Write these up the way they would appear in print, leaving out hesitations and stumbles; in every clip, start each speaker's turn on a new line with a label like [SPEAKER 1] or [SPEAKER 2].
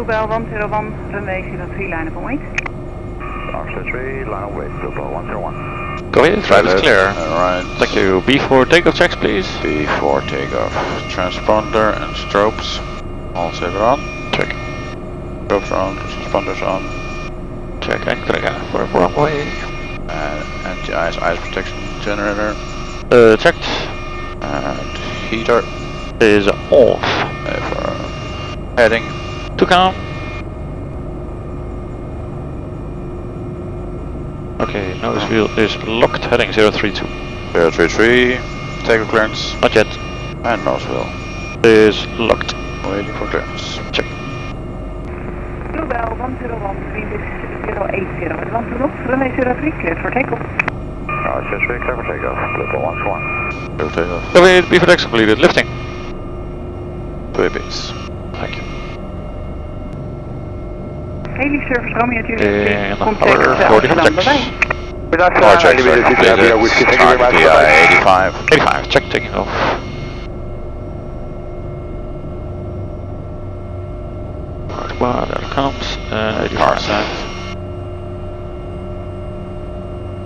[SPEAKER 1] Bluebell 101, runway 03, line up and wait.
[SPEAKER 2] After 3, line up wait, Bluebell 101.
[SPEAKER 3] Go ahead, right is clear.
[SPEAKER 2] Alright.
[SPEAKER 3] Thank you. B4 takeoff checks, please.
[SPEAKER 2] B4 takeoff. Transponder and strobes. All saber on.
[SPEAKER 3] Check.
[SPEAKER 2] Strobes on, transponders on.
[SPEAKER 3] Check, anchor again for runway.
[SPEAKER 2] Anti-ice ice protection generator.
[SPEAKER 3] Checked.
[SPEAKER 2] And heater
[SPEAKER 3] Is off.
[SPEAKER 2] for heading.
[SPEAKER 3] To calm. Okay, nose wheel is locked, heading 032.
[SPEAKER 2] 033, takeoff clearance.
[SPEAKER 3] Not yet.
[SPEAKER 2] And nose wheel.
[SPEAKER 3] Is locked.
[SPEAKER 2] Waiting for clearance.
[SPEAKER 3] Check.
[SPEAKER 1] Bluebell 101, 3080, advance to north, runway 03, cleared for takeoff.
[SPEAKER 2] 03, clear for takeoff. Bluebell 101. Clear for takeoff.
[SPEAKER 3] Go ahead, B4 decks completed. Lifting.
[SPEAKER 2] 2 ABs.
[SPEAKER 3] Thank you.
[SPEAKER 1] Heli service Romeo Juliet,
[SPEAKER 3] In the
[SPEAKER 1] contact
[SPEAKER 3] order for different checks.
[SPEAKER 2] Power checks are completed. RWY 85.
[SPEAKER 3] 85, check, taking off. Well, there it comes. 85 cent.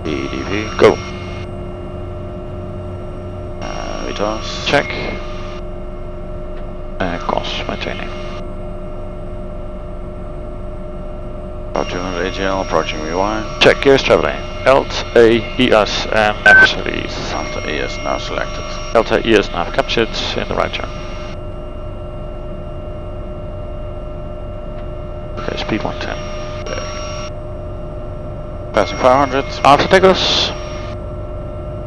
[SPEAKER 2] EDV.
[SPEAKER 3] Go.
[SPEAKER 2] VTOS.
[SPEAKER 3] Check. And cost maintaining.
[SPEAKER 2] About 200 AGL approaching rewind.
[SPEAKER 3] Check, gears traveling. LTA, ES and nav series.
[SPEAKER 2] Delta ES now selected.
[SPEAKER 3] Delta ES nav captured in the right turn. Okay, speed 110.
[SPEAKER 2] Passing 500.
[SPEAKER 3] After takeoffs.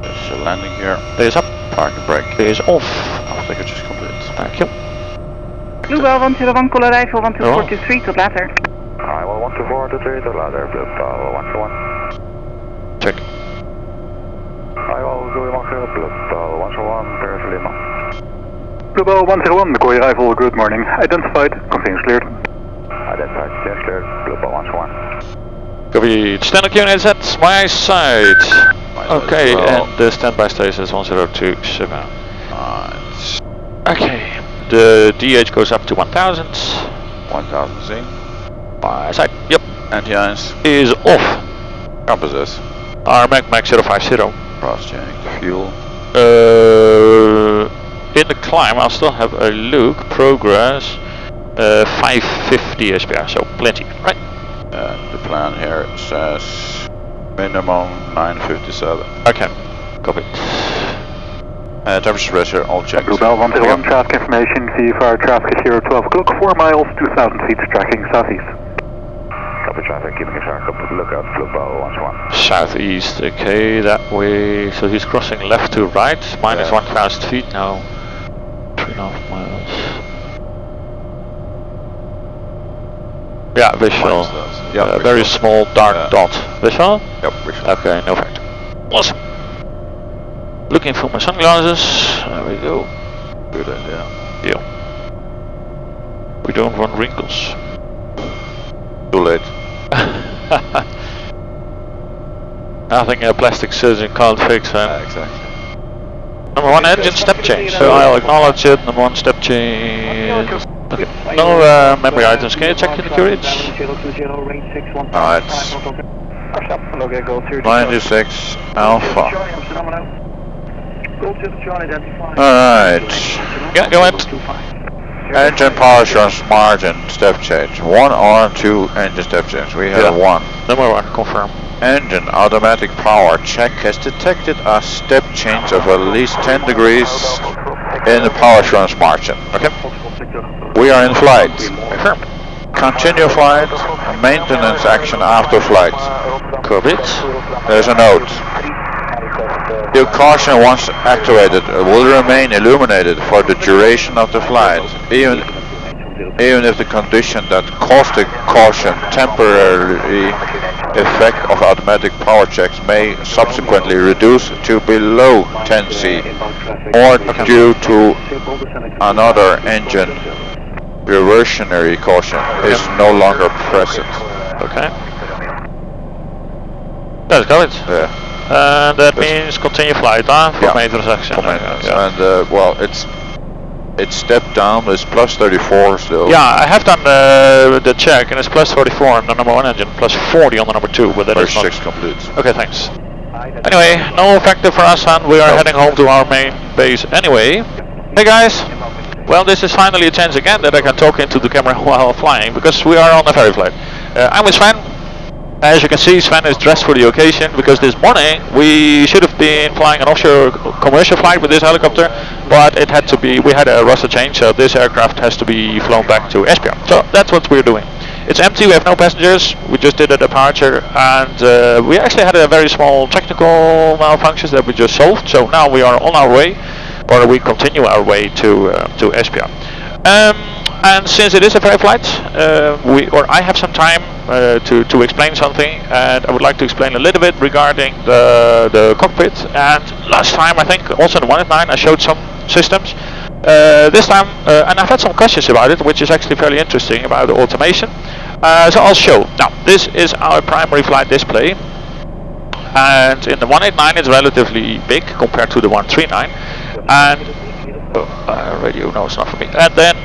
[SPEAKER 2] There's a landing here.
[SPEAKER 3] Is up.
[SPEAKER 2] Parking brake.
[SPEAKER 3] Is off.
[SPEAKER 2] After takeoff is complete.
[SPEAKER 3] Thank you.
[SPEAKER 1] Bluebell 101, call arrival 12423, tot later.
[SPEAKER 2] I will 124 to 3 to ladder. Bluebell 121.
[SPEAKER 3] Check.
[SPEAKER 2] I will go Bluebell 101, Paris Lima.
[SPEAKER 4] Bluebell 101, call arrival, good morning. Identified, contains cleared.
[SPEAKER 2] Identified, change cleared. Bluebell 101.
[SPEAKER 3] Copy. Standard unit set, my side. Okay,
[SPEAKER 2] well.
[SPEAKER 3] and the standby station is 1027.
[SPEAKER 2] Nice.
[SPEAKER 3] Okay, the DH goes up to 1000.
[SPEAKER 2] 1000 Z.
[SPEAKER 3] My side, yep,
[SPEAKER 2] Anti-ice.
[SPEAKER 3] is off.
[SPEAKER 2] Compasses.
[SPEAKER 3] RMAC Max 050.
[SPEAKER 2] Cross change. Fuel.
[SPEAKER 3] In the climb, I'll still have a look. Progress 550 Esbjerg, so plenty, right?
[SPEAKER 2] And the plan here says minimum 957.
[SPEAKER 3] Okay, copy.
[SPEAKER 2] Temperature pressure, all checked.
[SPEAKER 4] Bluebell 101, traffic information, VFR traffic is here 12 o'clock, 4 miles, 2000 feet, tracking southeast.
[SPEAKER 2] Copy traffic, keeping a sharp lookout, Bluebell 101.
[SPEAKER 3] Southeast, okay, that way. So he's crossing left to right, minus 1000 feet now. 3.5 miles. Yeah, visual.
[SPEAKER 2] Yeah,
[SPEAKER 3] very small dark dot. Visual?
[SPEAKER 2] Yep, visual.
[SPEAKER 3] Okay, no fact. Awesome. Looking for my sunglasses. There we go.
[SPEAKER 2] Good idea.
[SPEAKER 3] Deal. We don't want wrinkles.
[SPEAKER 2] Too late.
[SPEAKER 3] Nothing a plastic surgeon can't fix, huh?
[SPEAKER 2] Exactly.
[SPEAKER 3] Number 1 engine step change. So I'll acknowledge it. Number 1 step change. Okay. No memory items. Can you check in the QH?
[SPEAKER 2] Alright. 96 Alpha. Alright.
[SPEAKER 3] Yeah, go ahead.
[SPEAKER 2] Engine power assurance margin step change. 1 or 2 engine step change. We have 1.
[SPEAKER 3] Number 1, confirm.
[SPEAKER 2] Engine automatic power check has detected a step change of at least 10 degrees in the power assurance margin.
[SPEAKER 3] Okay.
[SPEAKER 2] We are in flight.
[SPEAKER 3] Confirm.
[SPEAKER 2] Continue flight. Maintenance action after flight.
[SPEAKER 3] Copy it.
[SPEAKER 2] There's a note. Your caution once activated will remain illuminated for the duration of the flight, even if the condition that caused the caution temporarily effect of automatic power checks may subsequently reduce to below 10 C or due to another engine reversionary caution is no longer present.
[SPEAKER 3] Okay. That's got it.
[SPEAKER 2] Yeah.
[SPEAKER 3] And that means continue flight, huh? For maintenance action.
[SPEAKER 2] And well, it's It's stepped down, it's plus 34 still.
[SPEAKER 3] Yeah, I have done the check, and it's plus 34 on the number 1 engine, plus 40 on the number 2, but that is not...
[SPEAKER 2] 6 complete.
[SPEAKER 3] Okay, thanks. Anyway, no effective for us, and we are heading home to our main base anyway. Hey guys! Well, this is finally a chance again that I can talk into the camera while flying, because we are on a ferry flight. I'm with Svend. As you can see, Svend is dressed for the occasion, because this morning we should have been flying an offshore commercial flight with this helicopter, but it had to be, we had a roster change, so this aircraft has to be flown back to Esbjerg. So that's what we're doing. It's empty, we have no passengers, we just did a departure, and we actually had a very small technical malfunctions that we just solved, so now we are on our way, or we continue our way to Esbjerg. And since it is a ferry flight, I have some time to explain something, and I would like to explain a little bit regarding the cockpit. And last time, I think, also in the 189, I showed some systems. This time, and I've had some questions about it, which is actually fairly interesting about the automation. So I'll show. Now, this is our primary flight display, and in the 189 it's relatively big compared to the 139, and radio, no, it's not for me. And then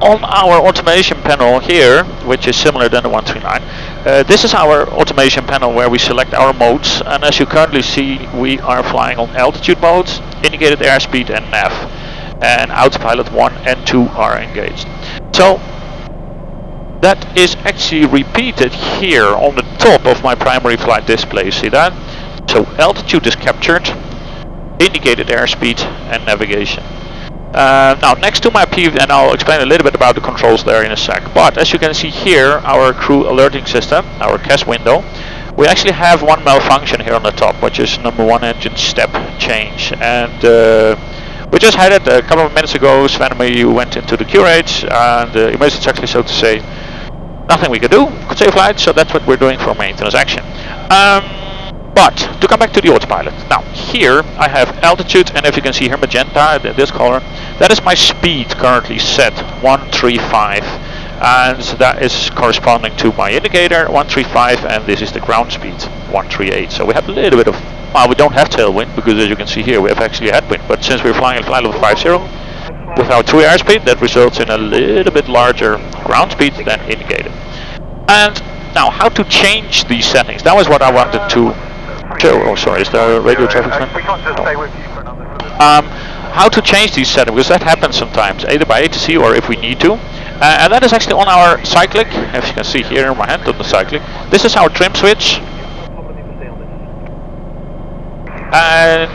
[SPEAKER 3] on our automation panel here, which is similar than the 139, this is our automation panel where we select our modes, and as you currently see, we are flying on altitude modes, indicated airspeed and nav, and autopilot 1 and 2 are engaged. So that is actually repeated here on the top of my primary flight display, you see that? So altitude is captured, indicated airspeed and navigation. Now next to my PV, and I'll explain a little bit about the controls there in a sec, but as you can see here, our crew alerting system, our CAS window, we actually have one malfunction here on the top, which is number 1 engine step change, and we just had it a couple of minutes ago. Svend and me went into the curate, and emergency checklist, so to say, nothing we could do, could save flight, so that's what we're doing for maintenance action. But to come back to the autopilot, now here I have altitude, and if you can see here magenta, this color, that is my speed currently set 135, and that is corresponding to my indicator 135, and this is the ground speed 138. So we have a little bit of, we don't have tailwind because as you can see here we have actually headwind, but since we're flying at flight level 50 with our true airspeed, that results in a little bit larger ground speed than indicated. And now how to change these settings, that was what I wanted to. Oh, sorry, is there a radio traffic sign?
[SPEAKER 4] We can't just stay with you for another.
[SPEAKER 3] How to change these settings, because that happens sometimes, either by ATC or if we need to. And that is actually on our cyclic, as you can see here in my hand on the cyclic. This is our trim switch. And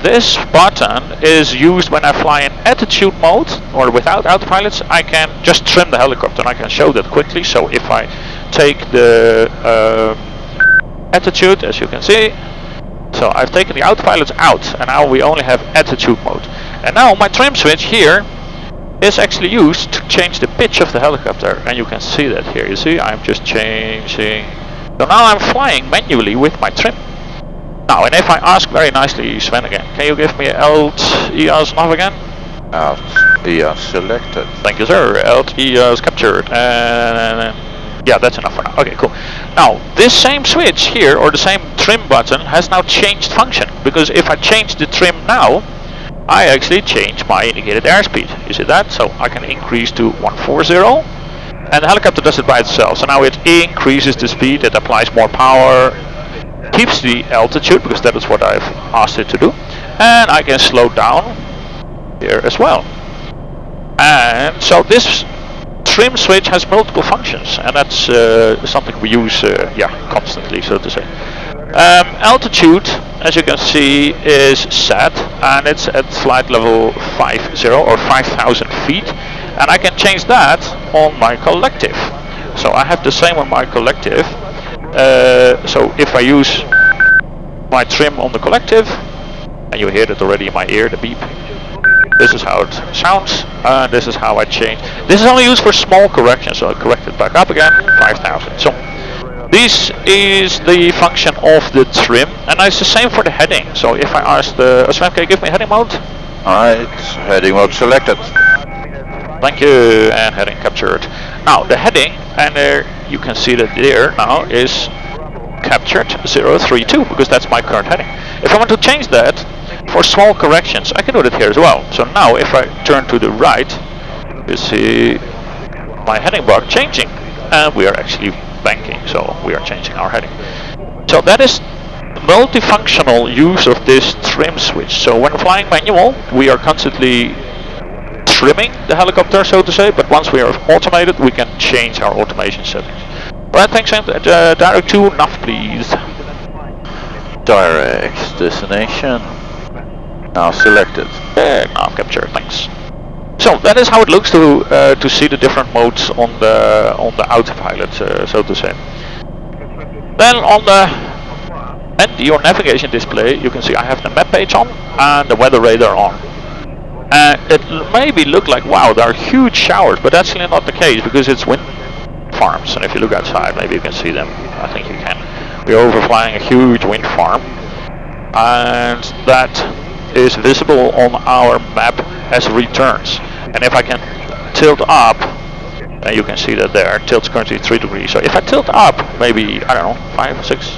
[SPEAKER 3] this button is used when I fly in attitude mode, or without autopilots. I can just trim the helicopter, and I can show that quickly. So if I take the attitude, as you can see, so I've taken the autopilots out, and now we only have attitude mode. And now my trim switch here is actually used to change the pitch of the helicopter, and you can see that here. You see, I'm just changing. So now I'm flying manually with my trim. Now, and if I ask very nicely, Svend again, can you give me Alt EOS nav again?
[SPEAKER 2] Alt EOS selected.
[SPEAKER 3] Thank you, sir. Alt EOS captured, and yeah, that's enough for now. Okay, cool. Now, this same switch here, or the same trim button, has now changed function, because if I change the trim now, I actually change my indicated airspeed. You see that? So I can increase to 140, and the helicopter does it by itself. So now it increases the speed, it applies more power, keeps the altitude, because that is what I've asked it to do, and I can slow down here as well. And so this trim switch has multiple functions, and that's something we use constantly, so to say. Altitude, as you can see, is set, and it's at flight level 50 or 5,000 feet, and I can change that on my collective. So I have the same on my collective. So if I use my trim on the collective, and you hear it already in my ear, the beep, this is how it sounds, and this is how I change. This is only used for small corrections, so I correct it back up again, 5,000. So this is the function of the trim, and it's the same for the heading. So if I ask the Svend, can you give me heading mode?
[SPEAKER 2] Alright, heading mode selected.
[SPEAKER 3] Thank you, and heading captured. Now the heading, and there you can see that there now is captured 032, because that's my current heading. If I want to change that for small corrections, I can do that here as well. So now if I turn to the right, you see my heading bar changing, and we are actually banking, so we are changing our heading. So that is multifunctional use of this trim switch. So when flying manual, we are constantly trimming the helicopter, so to say, but once we are automated, we can change our automation settings. Alright, thanks, and direct to NAV, please.
[SPEAKER 2] Direct destination. Now selected.
[SPEAKER 3] NAV capture, thanks. So that is how it looks to see the different modes on the autopilot, so to say. Then on your navigation display, you can see I have the map page on and the weather radar on. It maybe look like, wow, there are huge showers, but that's actually not the case because it's wind farms. And if you look outside, maybe you can see them. I think you can. We're overflying a huge wind farm, and that is visible on our map as returns. And if I can tilt up, you can see that there, tilt's currently 3 degrees. So if I tilt up, maybe, I don't know, 5, 6,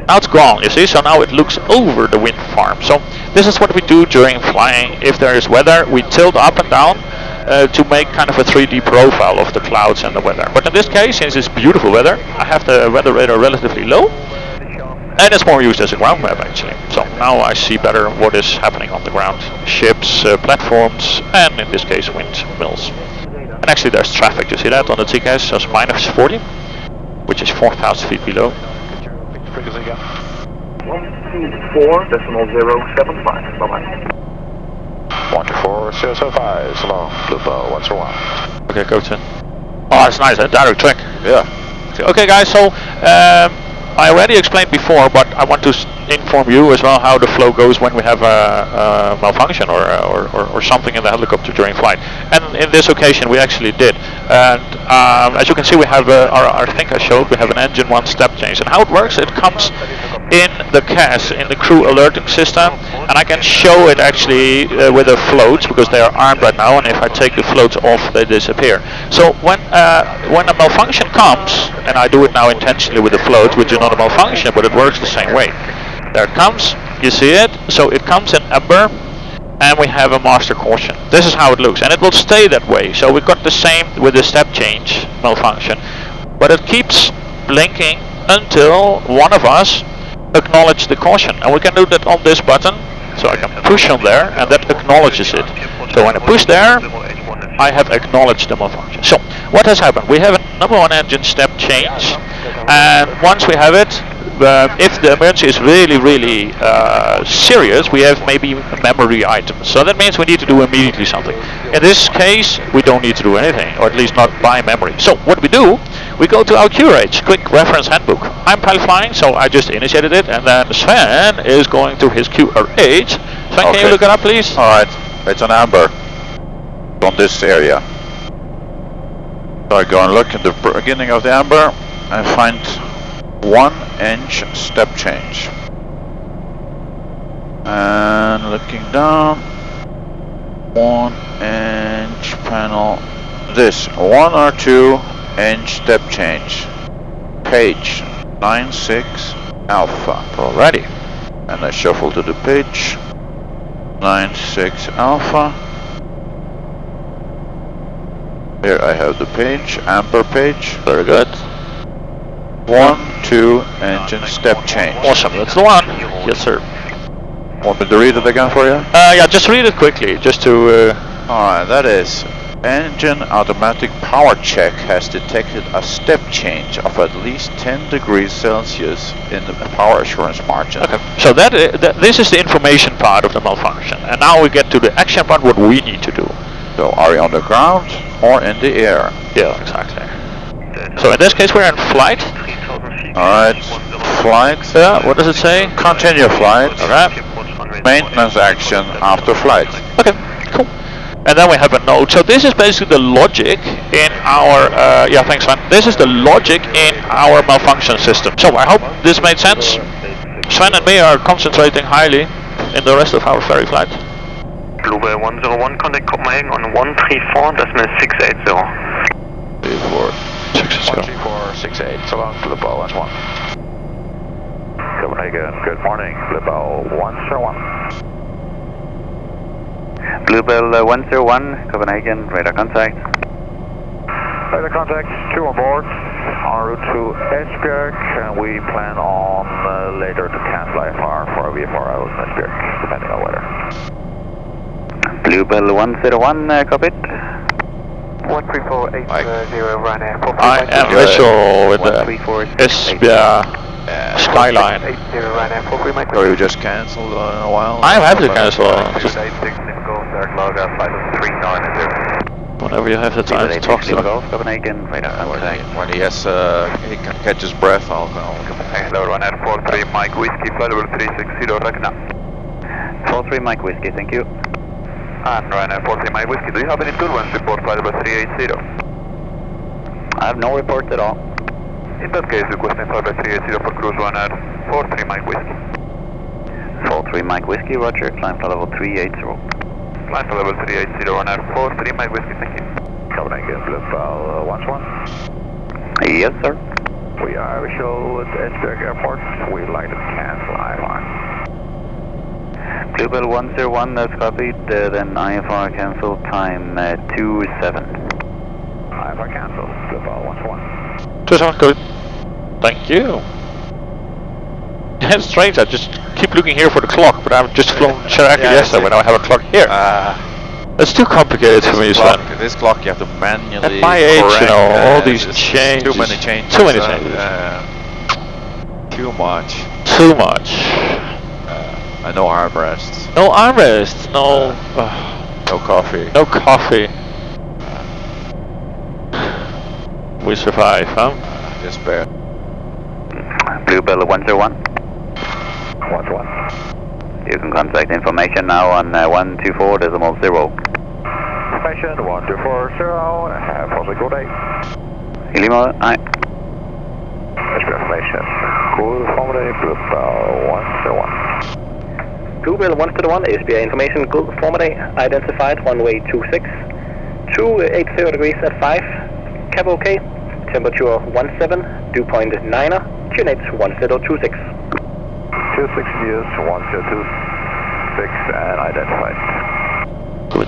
[SPEAKER 3] now it's gone, you see, so now it looks over the wind farm. So this is what we do during flying. If there is weather, we tilt up and down to make kind of a 3D profile of the clouds and the weather. But in this case, since it's beautiful weather, I have the weather radar relatively low, and it's more used as a ground map actually. So now I see better what is happening on the ground. Ships, platforms, and in this case windmills. And actually there's traffic, you see that on the TKS, so it's minus 40, which is 4,000 feet below.
[SPEAKER 5] Frequency again.
[SPEAKER 4] 124.075. Bye-bye.
[SPEAKER 5] 124.075, slow, blue bow, 101.
[SPEAKER 3] Okay, go to. Oh, that's nice, a direct track.
[SPEAKER 2] Yeah.
[SPEAKER 3] Okay guys, so I already explained before, but I want to inform you as well how the flow goes when we have a malfunction or something in the helicopter during flight. And in this occasion we actually did. And as you can see, we have, I think I showed, we have an engine 1 step change. And how it works, it comes in the CAS, in the crew alerting system, and I can show it actually with the floats, because they are armed right now, and if I take the floats off, they disappear. So when a malfunction comes, and I do it now intentionally with the floats, which is not a malfunction, but it works the same way. There it comes, you see it, so it comes in amber, and we have a master caution. This is how it looks, and it will stay that way. So we've got the same with the step change malfunction, but it keeps blinking until one of us acknowledge the caution, and we can do that on this button. So I can push on there, and that acknowledges it. So when I push there, I have acknowledged the malfunction. So what has happened? We have a number 1 engine step change, and once we have it, if the emergency is really serious, we have maybe memory items. So that means we need to do immediately something. In this case, we don't need to do anything, or at least not by memory. So what we do, we go to our QRH, quick reference handbook. I'm pilot flying, so I just initiated it, and then Sven is going to his QRH. Sven, okay. Can you look it up, please?
[SPEAKER 2] Alright, it's on amber, on this area. So I go and look at the beginning of the amber, and find 1 inch step change. And looking down, 1 inch panel, this 1 or 2 inch step change, page 96 alpha.
[SPEAKER 3] Alrighty.
[SPEAKER 2] And I shuffle to the page 96 alpha. Here I have the page, amber page.
[SPEAKER 3] Very good.
[SPEAKER 2] 1, 2 engine step change.
[SPEAKER 3] Awesome, that's the one. Yes, sir.
[SPEAKER 2] Want me to read it again for you?
[SPEAKER 3] Yeah, just read it quickly, just to...
[SPEAKER 2] Alright, that is: engine automatic power check has detected a step change of at least 10 degrees Celsius in the power assurance margin.
[SPEAKER 3] Okay, so this is the information part of the malfunction. And now we get to the action part, what we need to do.
[SPEAKER 2] So are we on the ground or in the air?
[SPEAKER 3] Yeah, exactly. So in this case we're in flight.
[SPEAKER 2] Alright, flight.
[SPEAKER 3] Yeah, what does it say?
[SPEAKER 2] Continue flight.
[SPEAKER 3] Alright.
[SPEAKER 2] Maintenance action after flight.
[SPEAKER 3] Okay, cool. And then we have a note. So this is basically the logic in our, yeah, thanks Sven. This is the logic in our malfunction system. So I hope this made sense. Sven and me are concentrating highly in the rest of our ferry flight.
[SPEAKER 4] Global 101, contact Copenhagen on 134, decimal 680.
[SPEAKER 5] 13468, so long, blue bow, 1-1.
[SPEAKER 2] Copenhagen, good morning, blue bow 101.
[SPEAKER 4] Bluebell 101, Copenhagen, radar contact.
[SPEAKER 5] Radar contact, 2 on board, en route to Esbjerg, and we plan on later to cancel IFR for VFR out of Esbjerg, depending on weather.
[SPEAKER 4] Bluebell 101, cockpit.
[SPEAKER 5] 13480
[SPEAKER 4] Ryanair.
[SPEAKER 3] I am visual with the Esbjerg skyline.
[SPEAKER 2] So you just cancelled in a while?
[SPEAKER 3] I have to cancel. Just whenever you have the time to talk to him.
[SPEAKER 4] Copenhagen, radar contact.
[SPEAKER 2] When he has, he can catch his breath, I'll go.
[SPEAKER 4] Hello, Ryanair 43 Mike Whiskey, flight level 360, Ragnar. 43 Mike Whiskey, thank you. And Ryanair 43 Mike Whiskey, do you have any turbulence report, flight level 380? I have no report at all. In that case, requesting flight level 380 for cruise Ryanair 43 Mike Whiskey. 43 Mike Whiskey, roger, climb flight level 380. Climb flight level 380, Ryanair 43 Mike Whiskey, thank you.
[SPEAKER 5] Copenhagen, Bluebell 101.
[SPEAKER 4] Yes, sir.
[SPEAKER 5] We are visual at Esbjerg Airport. We'd like to cancel IFR.
[SPEAKER 4] Bluebell 101, that's copied, then IFR cancel, time 27.
[SPEAKER 5] IFR cancel, Bluebell 101.
[SPEAKER 3] 27, good. Thank you. It's strange, I just keep looking here for the clock, but I've just flown Chirac yesterday when I have a clock here. It's too complicated for me, Svend.
[SPEAKER 2] This clock you have to manually
[SPEAKER 3] At my age,
[SPEAKER 2] correct,
[SPEAKER 3] you know, all these
[SPEAKER 2] it's
[SPEAKER 3] changes.
[SPEAKER 2] Too many changes.
[SPEAKER 3] Too many changes.
[SPEAKER 2] Too much.
[SPEAKER 3] Too much.
[SPEAKER 2] And no armrests.
[SPEAKER 3] No armrest, no...
[SPEAKER 2] No coffee.
[SPEAKER 3] no coffee. We survive, huh?
[SPEAKER 2] Just bear.
[SPEAKER 4] Bluebell 101.
[SPEAKER 5] 101.
[SPEAKER 4] You can contact information now on 124.0.
[SPEAKER 5] Information 1240, have a good day.
[SPEAKER 4] Lima, aye.
[SPEAKER 5] Esbjerg information. Good formiddag, Bluebell 101.
[SPEAKER 6] Bluebell 101, Esbjerg information, good formidday, identified runway 26, 280 degrees at 5, cap OK, temperature 17, dew point 9er, QNH 1026.
[SPEAKER 5] 26 years, 1026, and identified.
[SPEAKER 3] Good.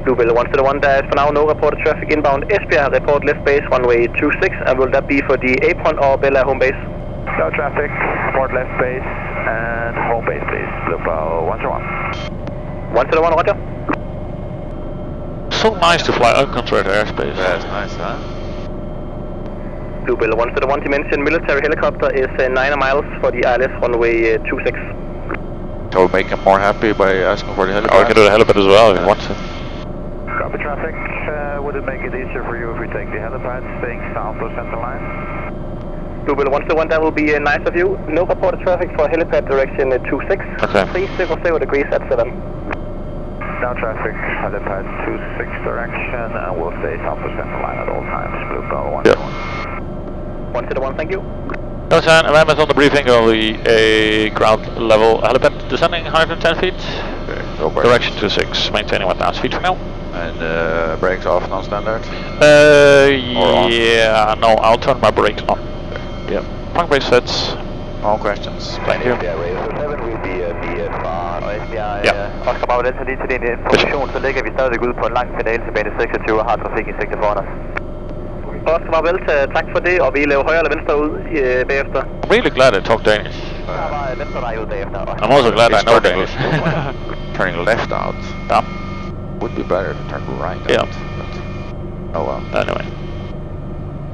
[SPEAKER 6] Bluebell 101, there is for now no reported traffic inbound Esbjerg, report left base runway 26, and will that be for the apron or Bella home base?
[SPEAKER 5] No traffic, port left base, and home base please, Bluebell 101.
[SPEAKER 6] 101, roger.
[SPEAKER 3] So nice to fly uncontrolled airspace.
[SPEAKER 2] That's nice, huh?
[SPEAKER 6] Bluebell 101, dimension military helicopter is 9 miles for the ILS runway 26.
[SPEAKER 2] So make him more happy by asking for the helipad.
[SPEAKER 3] Or we can do the helipad as well if you want to.
[SPEAKER 5] Copy traffic, would it make it easier for you if we take the helipad, staying south of center line?
[SPEAKER 6] Bluebell 101, that will be nice of you. No reported traffic for helipad direction 26.
[SPEAKER 3] Okay.
[SPEAKER 6] 300 degrees at 7.
[SPEAKER 5] Now traffic, helipad 26 direction, and we'll stay south of center line at all times, Bluebell 101.
[SPEAKER 3] Yeah.
[SPEAKER 6] 101, thank you.
[SPEAKER 3] No, Sir, amendment on the briefing of the ground level helipad descending 110 feet.
[SPEAKER 2] Okay, no questions.
[SPEAKER 3] Direction 26, maintaining 1,000 feet for now.
[SPEAKER 2] And brakes off, non-standard?
[SPEAKER 3] Yeah, no, I'll turn my brakes on. Yeah, park brake sets.
[SPEAKER 2] All questions.
[SPEAKER 3] Thank you.
[SPEAKER 6] Oscar Bravo Delta, lige til din information, så ligger vi stadigvæk ude på en lang pedal til bane 26 og har trafik i sigte foran os. Oscar Bravo Delta, tak for det, og vi laver højre eller venstre ud bagefter.
[SPEAKER 3] I'm really glad I talk Danish.
[SPEAKER 6] Venstre vej ud bagefter.
[SPEAKER 3] I'm also glad I know Danish.
[SPEAKER 2] Turning left out.
[SPEAKER 3] Yeah.
[SPEAKER 2] Would be better to turn right
[SPEAKER 3] Yeah.
[SPEAKER 2] out. But, oh well.
[SPEAKER 3] Anyway.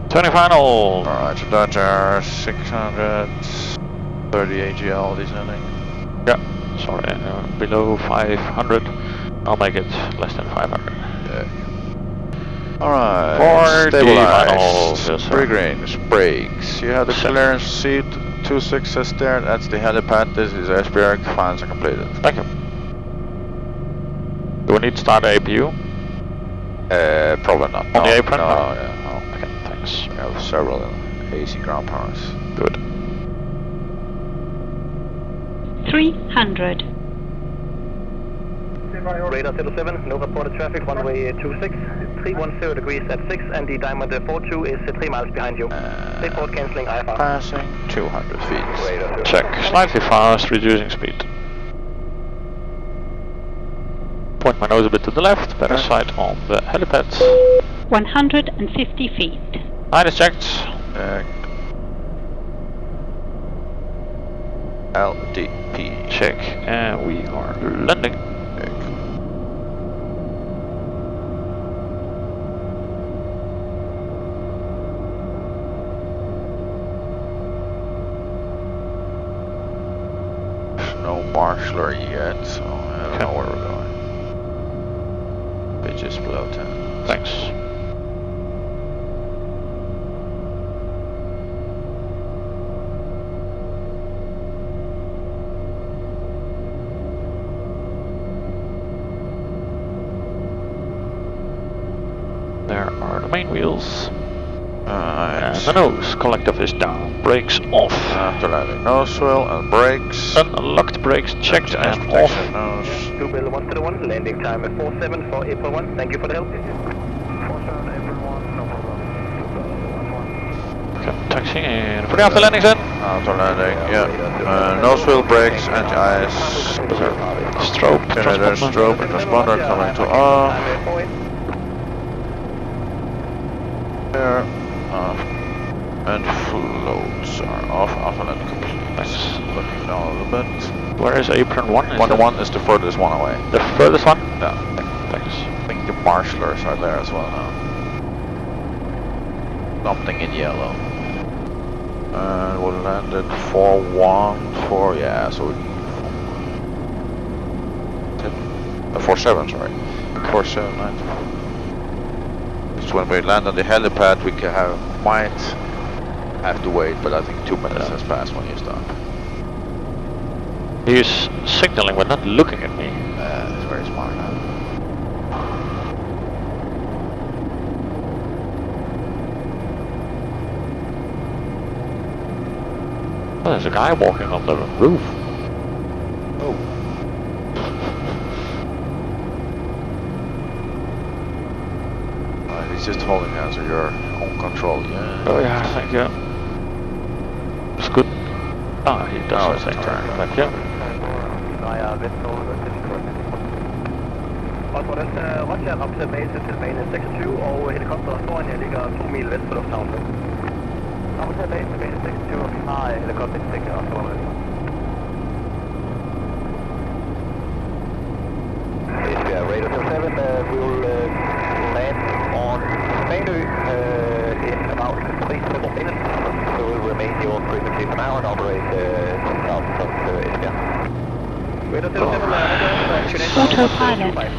[SPEAKER 3] Turning final.
[SPEAKER 2] Alright, so Dodger 630 AGL descending.
[SPEAKER 3] Yeah, sorry, below 500. I'll make it less than 500.
[SPEAKER 2] Yeah. Alright,
[SPEAKER 3] For
[SPEAKER 2] stabilized.
[SPEAKER 3] finals, yes, sir.
[SPEAKER 2] Three greens, brakes. You have the clearance seat, 26 is there, that's the helipad, this is Esbjerg, finals are completed.
[SPEAKER 3] Thank you. Do we need to start APU?
[SPEAKER 2] Probably not.
[SPEAKER 3] On the apron?
[SPEAKER 2] No,
[SPEAKER 3] No.
[SPEAKER 2] yeah, no.
[SPEAKER 3] Okay, thanks.
[SPEAKER 2] We have several AC ground powers.
[SPEAKER 3] Good.
[SPEAKER 7] 300.
[SPEAKER 6] Radar 07, no reported traffic, runway 26, 310 degrees at 6, and the Diamond 42 is 3 miles behind you. Report cancelling IFR.
[SPEAKER 2] Passing 200 feet.
[SPEAKER 3] Check. Slightly fast, reducing speed. point my nose a bit to the left, better sight on the helipad.
[SPEAKER 7] 150 feet.
[SPEAKER 3] Height is checked.
[SPEAKER 2] LDP.
[SPEAKER 3] Check. And we are landing.
[SPEAKER 2] No marshaller yet, so I don't know where we're going. Pitch is below 10.
[SPEAKER 3] Thanks. There are the main wheels. And the nose collective is down. Brakes off.
[SPEAKER 2] After landing, nose wheel and brakes.
[SPEAKER 3] Unlocked brakes checked and off.
[SPEAKER 2] Nose.
[SPEAKER 6] 2-1 landing time 47 for April 1. Thank you for the help.
[SPEAKER 5] 47 April 1, no problem.
[SPEAKER 3] Okay, taxiing in for the after landing then.
[SPEAKER 2] After landing, yeah. Nose wheel, brakes, anti-ice.
[SPEAKER 3] Strobe.
[SPEAKER 2] Okay, there's strobe and transponder coming to off. There. And floats are off. After landing complete.
[SPEAKER 3] Nice.
[SPEAKER 2] Looking down a little bit.
[SPEAKER 3] Where is apron 1?
[SPEAKER 2] One is the furthest one away.
[SPEAKER 3] The furthest one?
[SPEAKER 2] Yeah.
[SPEAKER 3] Thanks.
[SPEAKER 2] I think the marshallers are there as well now. Something in yellow. And we landed 414, yeah, so we 47, sorry. 479. So when we land on the helipad, we might have to wait, but I think 2 minutes has passed when you stop.
[SPEAKER 3] He is signaling but not looking at me.
[SPEAKER 2] That's very smart.
[SPEAKER 3] Oh, there's a guy walking on the roof.
[SPEAKER 2] Oh. He's just holding hands, so you're on control, yeah.
[SPEAKER 3] Oh yeah, thank you. It's good. Ah, he does the same turn. Thank you.
[SPEAKER 6] Og på den Rotterdam op til base til bane 26, og helikopteren foran jer ligger 2 mil vest for lufthavnen. Op til base til bane 26, og vi har helikopterindsigter og så videre. Esbjerg, radar 7, we will land on Fanø in about 3 simple minutes, so we'll remain your frequency for now and operate south of Esbjerg.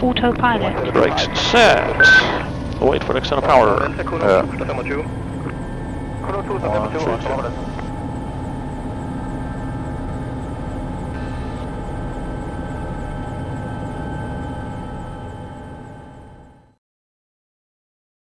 [SPEAKER 7] Autopilot.
[SPEAKER 3] Brakes set. Wait for the external power.
[SPEAKER 2] Yeah.